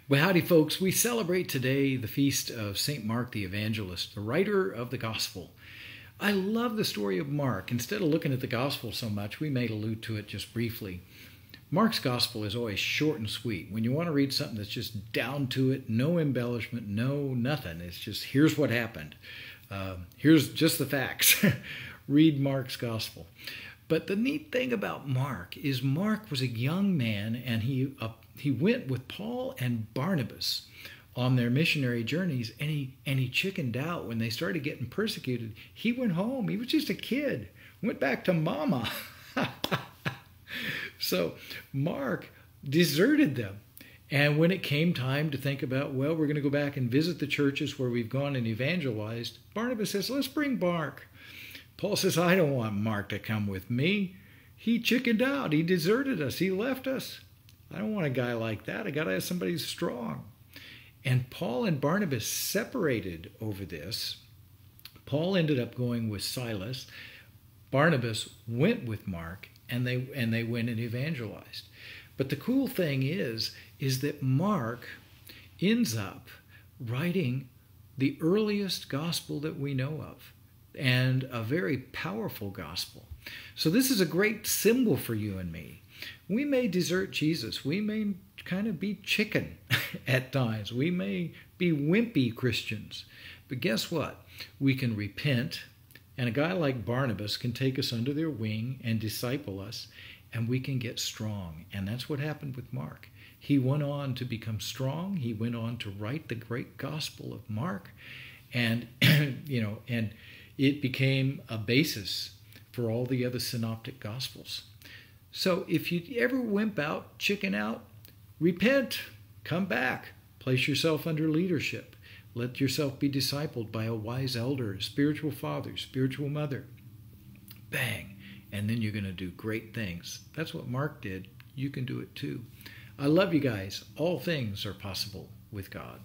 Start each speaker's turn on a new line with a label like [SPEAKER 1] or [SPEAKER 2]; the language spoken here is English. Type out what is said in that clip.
[SPEAKER 1] Well, howdy, folks. We celebrate today the feast of St. Mark the Evangelist, the writer of the Gospel. I love the story of Mark. Instead of looking at the Gospel so much, we may allude to it just briefly. Mark's Gospel is always short and sweet. When you want to read something that's just down to it, no embellishment, no nothing. It's just, here's what happened. Here's just the facts. Read Mark's Gospel. But the neat thing about Mark is Mark was a young man, and he went with Paul and Barnabas on their missionary journeys, and he chickened out when they started getting persecuted. He went home. He was just a kid. Went back to mama. So Mark deserted them. And when it came time to think about, well, we're going to go back and visit the churches where we've gone and evangelized, Barnabas says, let's bring Mark. Paul says, I don't want Mark to come with me. He chickened out. He deserted us. He left us. I don't want a guy like that. I got to have somebody who's strong. And Paul and Barnabas separated over this. Paul ended up going with Silas. Barnabas went with Mark, and they went and evangelized. But the cool thing is that Mark ends up writing the earliest gospel that we know of, and a very powerful gospel. So this is a great symbol for you and me. We may desert Jesus. We may kind of be chicken at times. We may be wimpy Christians. But guess what? We can repent, and a guy like Barnabas can take us under their wing and disciple us, and we can get strong. And that's what happened with Mark. He went on to become strong. He went on to write the great gospel of Mark, and and it became a basis for all the other synoptic gospels. So if you ever wimp out, chicken out, repent, come back, place yourself under leadership. Let yourself be discipled by a wise elder, a spiritual father, spiritual mother. Bang. And then you're going to do great things. That's what Mark did. You can do it too. I love you guys. All things are possible with God.